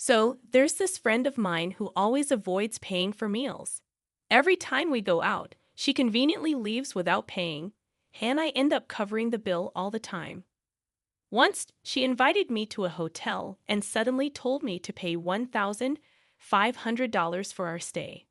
So, there's this friend of mine who always avoids paying for meals. Every time we go out, she conveniently leaves without paying, and I end up covering the bill all the time. Once, she invited me to a hotel and suddenly told me to pay $1,500 for our stay.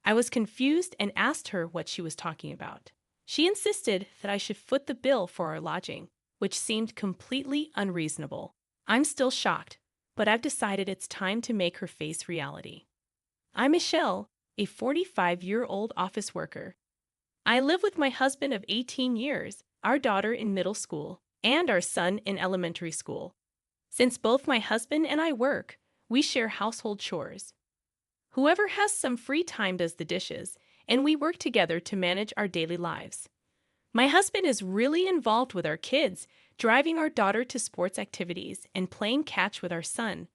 I was confused and asked her what she was talking about. She insisted that I should foot the bill for our lodging, which seemed completely unreasonable. I'm still shocked, but I've decided it's time to make her face reality. I'm Michelle, a 45-year-old office worker. I live with my husband of 18 years, our daughter in middle school, and our son in elementary school. Since both my husband and I work, we share household chores. Whoever has some free time does the dishes, and we work together to manage our daily lives. My husband is really involved with our kids, driving our daughter to sports activities and playing catch with our son.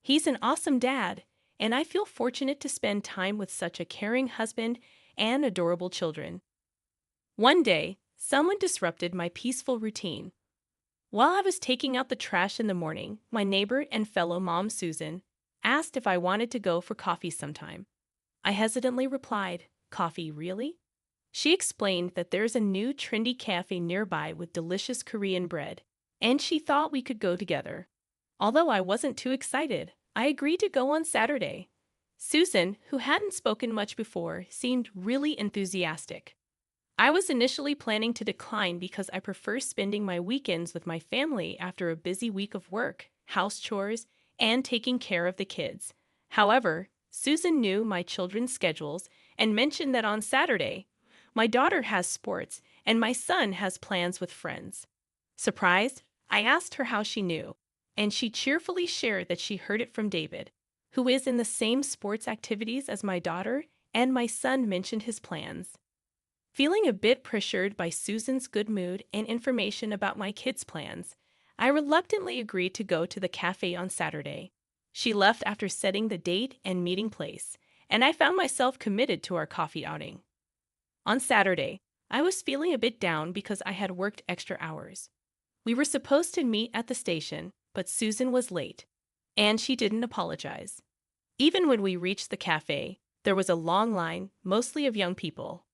He's an awesome dad, and I feel fortunate to spend time with such a caring husband and adorable children. One day, someone disrupted my peaceful routine. While I was taking out the trash in the morning, my neighbor and fellow mom Susan asked if I wanted to go for coffee sometime. I hesitantly replied, "Coffee, really?" She explained that there's a new trendy cafe nearby with delicious Korean bread, and she thought we could go together. Although I wasn't too excited, I agreed to go on Saturday. Susan, who hadn't spoken much before, seemed really enthusiastic. I was initially planning to decline because I prefer spending my weekends with my family after a busy week of work, house chores, and taking care of the kids. However, Susan knew my children's schedules and mentioned that on Saturday, my daughter has sports and my son has plans with friends. Surprised, I asked her how she knew, and she cheerfully shared that she heard it from David, who is in the same sports activities as my daughter, and my son mentioned his plans. Feeling a bit pressured by Susan's good mood and information about my kids' plans, I reluctantly agreed to go to the cafe on Saturday. She left after setting the date and meeting place, and I found myself committed to our coffee outing. On Saturday, I was feeling a bit down because I had worked extra hours. We were supposed to meet at the station, but Susan was late, and she didn't apologize. Even when we reached the cafe, there was a long line, mostly of young people.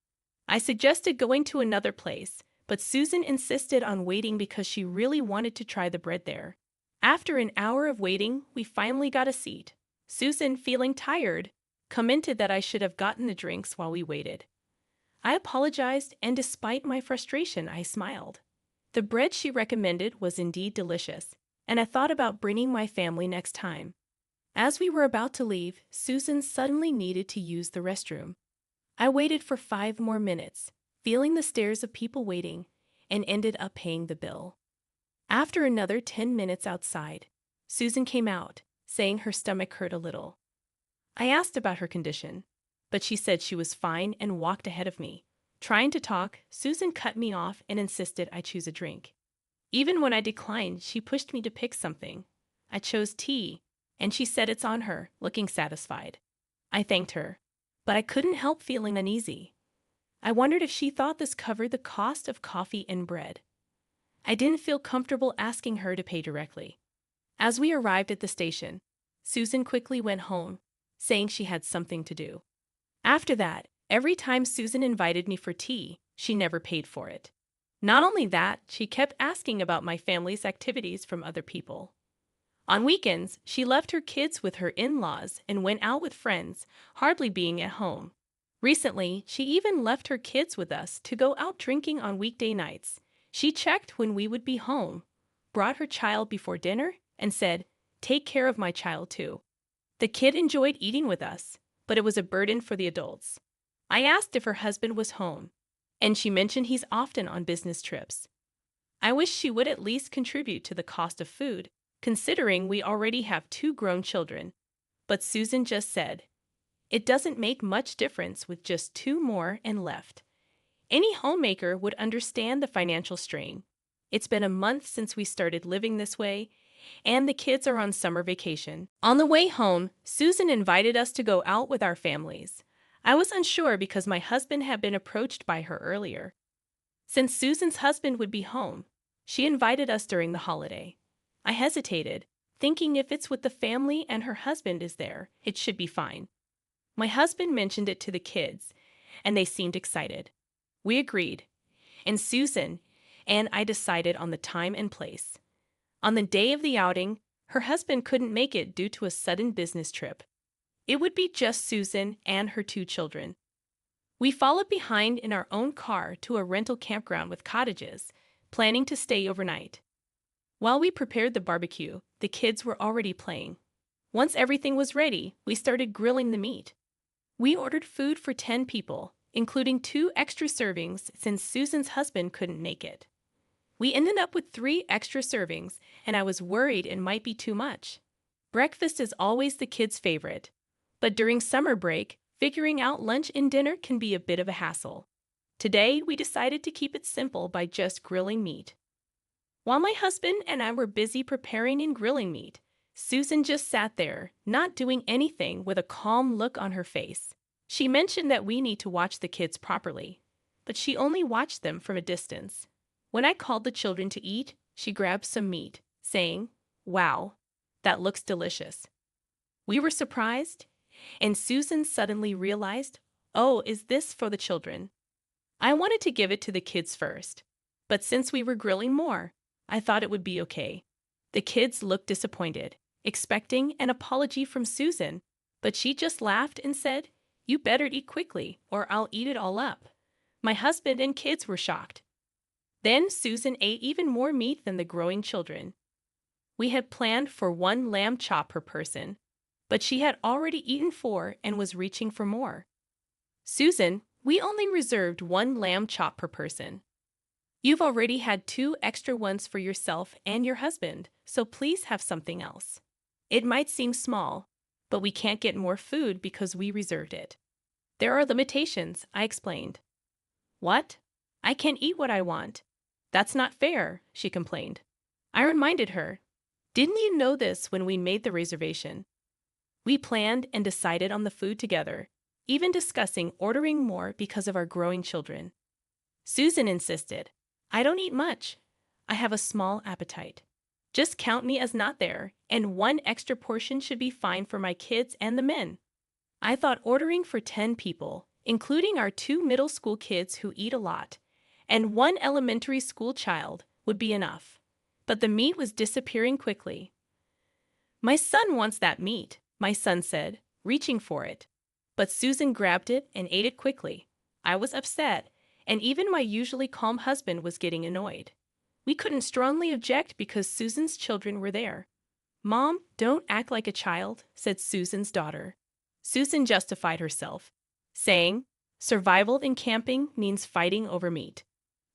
I suggested going to another place, but Susan insisted on waiting because she really wanted to try the bread there. After an hour of waiting, we finally got a seat. Susan, feeling tired, commented that I should have gotten the drinks while we waited. I apologized, and despite my frustration, I smiled. The bread she recommended was indeed delicious, and I thought about bringing my family next time. As we were about to leave, Susan suddenly needed to use the restroom. I waited for 5 more minutes, feeling the stares of people waiting, and ended up paying the bill. After another 10 minutes outside, Susan came out, saying her stomach hurt a little. I asked about her condition, but she said she was fine and walked ahead of me. Trying to talk, Susan cut me off and insisted I choose a drink. Even when I declined, she pushed me to pick something. I chose tea, and she said it's on her, looking satisfied. I thanked her, but I couldn't help feeling uneasy. I wondered if she thought this covered the cost of coffee and bread. I didn't feel comfortable asking her to pay directly. As we arrived at the station, Susan quickly went home, saying she had something to do. After that, every time Susan invited me for tea, she never paid for it. Not only that, she kept asking about my family's activities from other people. On weekends, she left her kids with her in-laws and went out with friends, hardly being at home. Recently, she even left her kids with us to go out drinking on weekday nights. She checked when we would be home, brought her child before dinner, and said, "Take care of my child too." The kid enjoyed eating with us, but it was a burden for the adults. I asked if her husband was home, and she mentioned he's often on business trips. I wish she would at least contribute to the cost of food, considering we already have 2 grown children. But Susan just said, "It doesn't make much difference with just 2 more and left." Any homemaker would understand the financial strain. It's been a month since we started living this way, and the kids are on summer vacation. On the way home, Susan invited us to go out with our families. I was unsure because my husband had been approached by her earlier. Since Susan's husband would be home, she invited us during the holiday. I hesitated, thinking if it's with the family and her husband is there, it should be fine. My husband mentioned it to the kids, and they seemed excited. We agreed, and Susan and I decided on the time and place. On the day of the outing, her husband couldn't make it due to a sudden business trip. It would be just Susan and her 2 children. We followed behind in our own car to a rental campground with cottages, planning to stay overnight. While we prepared the barbecue, the kids were already playing. Once everything was ready, we started grilling the meat. We ordered food for 10 people, including 2 extra servings since Susan's husband couldn't make it. We ended up with 3 extra servings, and I was worried it might be too much. Breakfast is always the kids' favorite, but during summer break, figuring out lunch and dinner can be a bit of a hassle. Today, we decided to keep it simple by just grilling meat. While my husband and I were busy preparing and grilling meat, Susan just sat there, not doing anything, with a calm look on her face. She mentioned that we need to watch the kids properly, but she only watched them from a distance. When I called the children to eat, she grabbed some meat, saying, "Wow, that looks delicious." We were surprised, and Susan suddenly realized, "Oh, is this for the children?" I wanted to give it to the kids first, but since we were grilling more, I thought it would be okay. The kids looked disappointed, expecting an apology from Susan, but she just laughed and said, "You better eat quickly, or I'll eat it all up." My husband and kids were shocked. Then Susan ate even more meat than the growing children. We had planned for 1 lamb chop per person, but she had already eaten 4 and was reaching for more. "Susan, we only reserved 1 lamb chop per person. You've already had 2 extra ones for yourself and your husband, so please have something else. It might seem small, but we can't get more food because we reserved it." "There are limitations," I explained. "What? I can't eat what I want. That's not fair," she complained. I reminded her, "Didn't you know this when we made the reservation?" We planned and decided on the food together, even discussing ordering more because of our growing children. Susan insisted, "I don't eat much. I have a small appetite. Just count me as not there, and 1 extra portion should be fine for my kids and the men." I thought ordering for 10 people, including our 2 middle school kids who eat a lot, and 1 elementary school child, would be enough. But the meat was disappearing quickly. "My son wants that meat," my son said, reaching for it. But Susan grabbed it and ate it quickly. I was upset, and even my usually calm husband was getting annoyed. We couldn't strongly object because Susan's children were there. "Mom, don't act like a child," said Susan's daughter. Susan justified herself, saying, "Survival in camping means fighting over meat."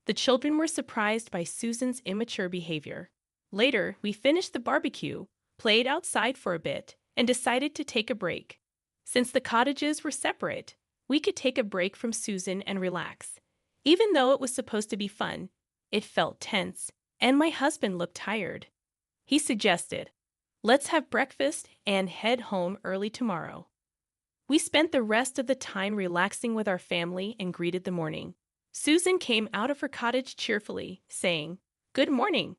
The children were surprised by Susan's immature behavior. Later, we finished the barbecue, played outside for a bit, and decided to take a break. Since the cottages were separate, we could take a break from Susan and relax. Even though it was supposed to be fun, it felt tense, and my husband looked tired. He suggested, "Let's have breakfast and head home early tomorrow." We spent the rest of the time relaxing with our family and greeted the morning. Susan came out of her cottage cheerfully, saying, "Good morning."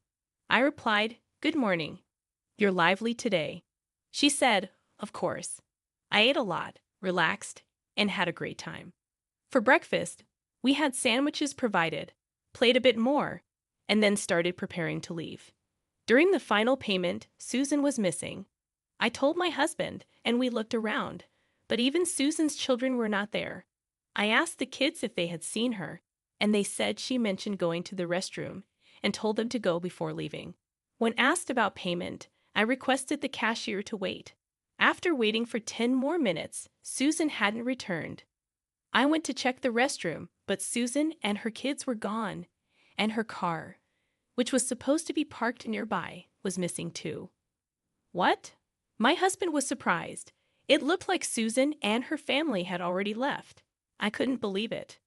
I replied, "Good morning. You're lively today." She said, "Of course." I ate a lot, relaxed, and had a great time. For breakfast, we had sandwiches provided, played a bit more, and then started preparing to leave. During the final payment, Susan was missing. I told my husband, and we looked around, but even Susan's children were not there. I asked the kids if they had seen her, and they said she mentioned going to the restroom and told them to go before leaving. When asked about payment, I requested the cashier to wait. After waiting for 10 more minutes, Susan hadn't returned. I went to check the restroom, but Susan and her kids were gone, and her car, which was supposed to be parked nearby, was missing too. What? My husband was surprised. It looked like Susan and her family had already left. I couldn't believe it.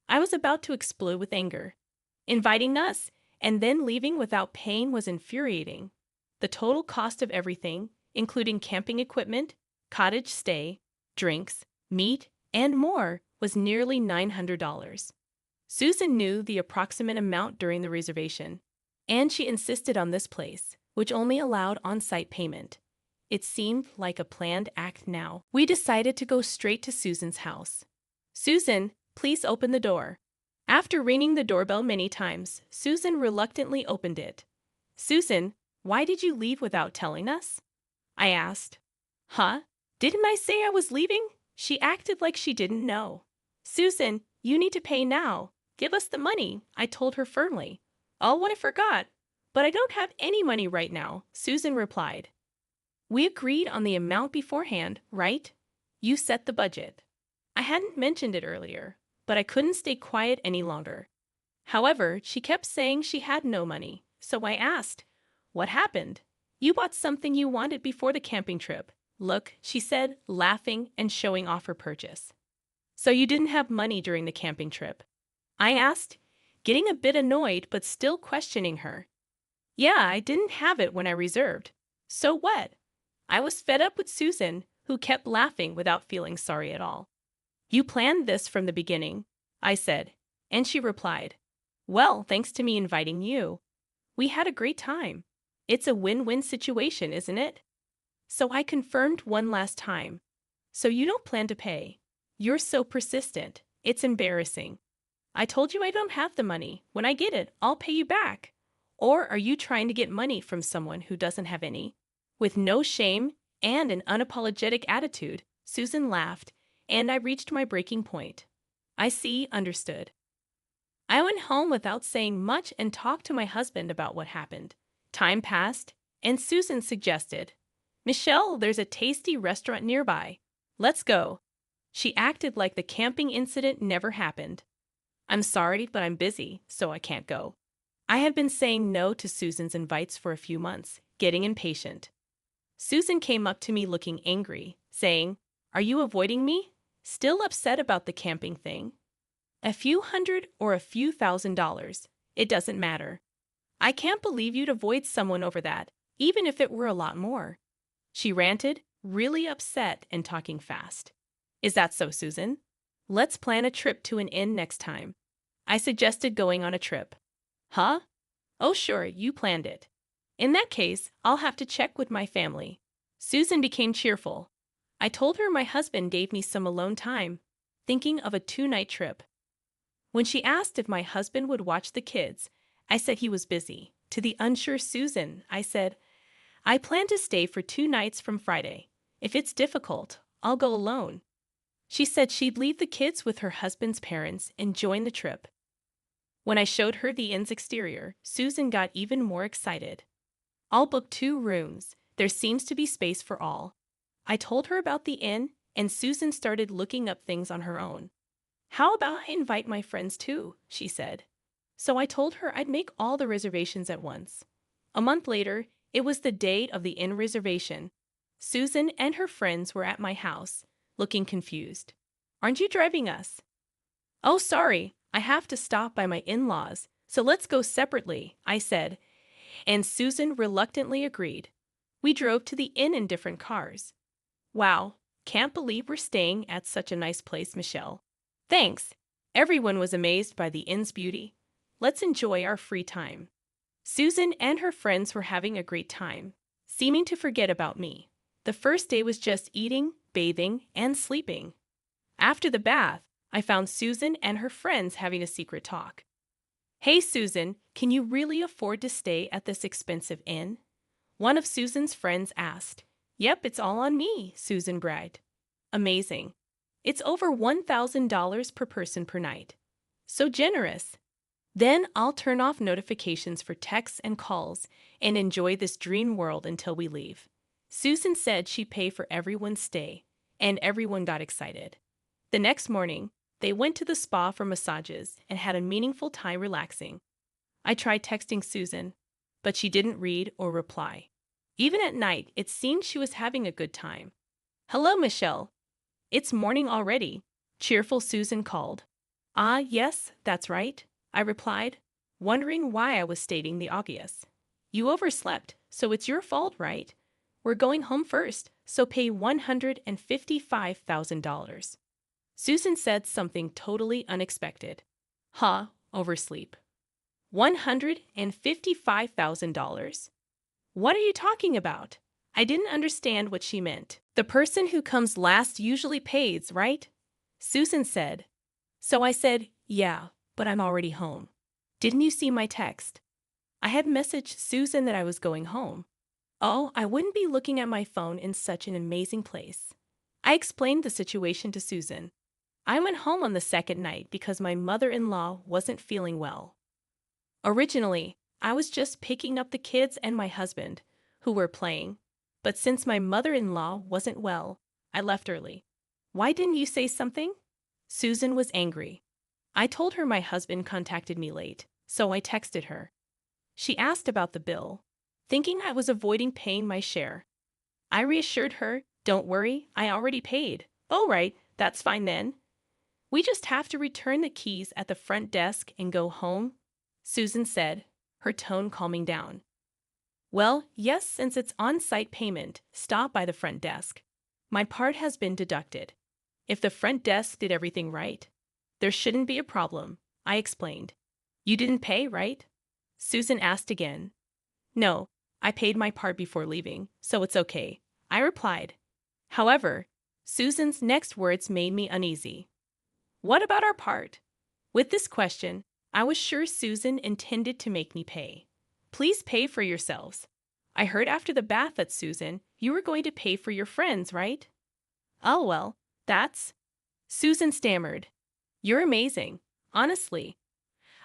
I was about to explode with anger. Inviting us and then leaving without paying was infuriating. The total cost of everything, including camping equipment, cottage stay, drinks, meat, and more, was nearly $900. Susan knew the approximate amount during the reservation, and she insisted on this place, which only allowed on-site payment. It seemed like a planned act now. We decided to go straight to Susan's house. "Susan, please open the door." After ringing the doorbell many times, Susan reluctantly opened it. "Susan, why did you leave without telling us?" I asked. "Huh? Didn't I say I was leaving?" She acted like she didn't know. "Susan, you need to pay now. Give us the money," I told her firmly. "Oh, what I forgot. But I don't have any money right now," Susan replied. "We agreed on the amount beforehand, right? You set the budget." I hadn't mentioned it earlier, but I couldn't stay quiet any longer. However, she kept saying she had no money, so I asked, "What happened? You bought something you wanted before the camping trip. Look," she said, laughing and showing off her purchase. "So you didn't have money during the camping trip?" I asked, getting a bit annoyed but still questioning her. "Yeah, I didn't have it when I reserved. So what?" I was fed up with Susan, who kept laughing without feeling sorry at all. "You planned this from the beginning," I said, and she replied, "Well, thanks to me inviting you. We had a great time. It's a win-win situation, isn't it?" So I confirmed one last time. "So you don't plan to pay? You're so persistent. It's embarrassing. I told you I don't have the money. When I get it, I'll pay you back. Or are you trying to get money from someone who doesn't have any?" With no shame and an unapologetic attitude, Susan laughed, and I reached my breaking point. "I see, understood." I went home without saying much and talked to my husband about what happened. Time passed, and Susan suggested, "Michelle, there's a tasty restaurant nearby. Let's go." She acted like the camping incident never happened. "I'm sorry, but I'm busy, so I can't go." I had been saying no to Susan's invites for a few months, getting impatient. Susan came up to me looking angry, saying, "Are you avoiding me? Still upset about the camping thing? A few hundred or a few $1,000s, it doesn't matter. I can't believe you'd avoid someone over that, even if it were a lot more." She ranted, really upset and talking fast. "Is that so, Susan? Let's plan a trip to an inn next time." I suggested going on a trip. "Huh? Oh, sure, you planned it. In that case, I'll have to check with my family." Susan became cheerful. I told her my husband gave me some alone time, thinking of a 2-night trip. When she asked if my husband would watch the kids, I said he was busy. To the unsure Susan, I said, "I plan to stay for 2 nights from Friday. If it's difficult, I'll go alone." She said she'd leave the kids with her husband's parents and join the trip. When I showed her the inn's exterior, Susan got even more excited. "I'll book 2 rooms. There seems to be space for all." I told her about the inn, and Susan started looking up things on her own. "How about I invite my friends too?" she said. So I told her I'd make all the reservations at once. A month later, it was the day of the inn reservation. Susan and her friends were at my house, looking confused. "Aren't you driving us?" "Oh, sorry, I have to stop by my in-laws, so let's go separately," I said, and Susan reluctantly agreed. We drove to the inn in different cars. "Wow, can't believe we're staying at such a nice place, Michelle." "Thanks." Everyone was amazed by the inn's beauty. "Let's enjoy our free time." Susan and her friends were having a great time, seeming to forget about me. The first day was just eating, bathing, and sleeping. After the bath, I found Susan and her friends having a secret talk. "Hey, Susan, can you really afford to stay at this expensive inn?" One of Susan's friends asked. "Yep, it's all on me," Susan bragged. "Amazing. It's over $1,000 per person per night. So generous. Then I'll turn off notifications for texts and calls and enjoy this dream world until we leave." Susan said she'd pay for everyone's stay, and everyone got excited. The next morning, they went to the spa for massages and had a meaningful time relaxing. I tried texting Susan, but she didn't read or reply. Even at night, it seemed she was having a good time. "Hello, Michelle. It's morning already," cheerful Susan called. "Ah, yes, that's right," I replied, wondering why I was stating the obvious. "You overslept, so it's your fault, right? We're going home first, so pay $155,000. Susan said something totally unexpected. "Huh, oversleep. $155,000? What are you talking about? I didn't understand what she meant. The person who comes last usually pays, right? Susan said. So I said, yeah, but I'm already home. Didn't you see my text? I had messaged Susan that I was going home. Oh, I wouldn't be looking at my phone in such an amazing place. I explained the situation to Susan. I went home on the second night because my mother-in-law wasn't feeling well. Originally, I was just picking up the kids and my husband, who were playing. But since my mother-in-law wasn't well, I left early. Why didn't you say something? Susan was angry. I told her my husband contacted me late, so I texted her. She asked about the bill, thinking I was avoiding paying my share. I reassured her, don't worry, I already paid. Oh, right, that's fine then. We just have to return the keys at the front desk and go home, Susan said, her tone calming down. Well, yes, since it's on-site payment, stop by the front desk. My part has been deducted. If the front desk did everything right, there shouldn't be a problem, I explained. You didn't pay, right? Susan asked again. No, I paid my part before leaving, so it's okay, I replied. However, Susan's next words made me uneasy. What about our part? With this question, I was sure Susan intended to make me pay. Please pay for yourselves. I heard after the bath that Susan, you were going to pay for your friends, right? Oh, well, that's... Susan stammered. You're amazing, honestly.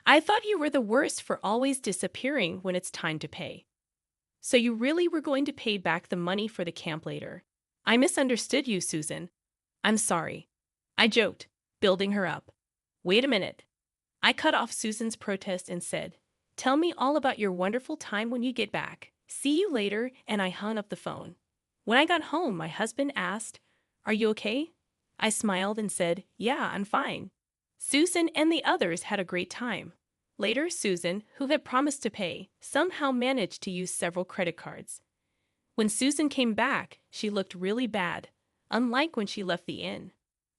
I thought you were the worst for always disappearing when it's time to pay. So you really were going to pay back the money for the camp later. I misunderstood you, Susan. I'm sorry. I joked, building her up. Wait a minute. I cut off Susan's protest and said, tell me all about your wonderful time when you get back. See you later, and I hung up the phone. When I got home, my husband asked, are you okay? I smiled and said, yeah, I'm fine. Susan and the others had a great time. Later, Susan, who had promised to pay, somehow managed to use several credit cards. When Susan came back, she looked really bad, unlike when she left the inn.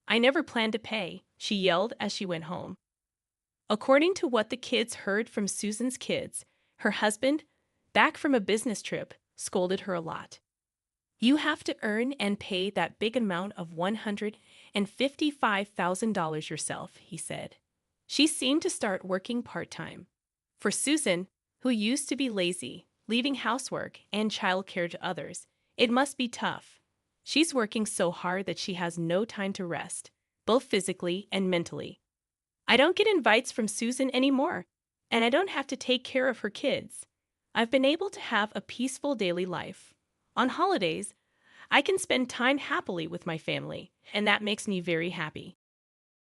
I never planned to pay, she yelled as she went home. According to what the kids heard from Susan's kids, her husband, back from a business trip, scolded her a lot. You have to earn and pay that big amount of $155,000 yourself, he said. She seemed to start working part-time. For Susan, who used to be lazy, leaving housework and childcare to others, it must be tough. She's working so hard that she has no time to rest, both physically and mentally. I don't get invites from Susan anymore, and I don't have to take care of her kids. I've been able to have a peaceful daily life. On holidays, I can spend time happily with my family, and that makes me very happy.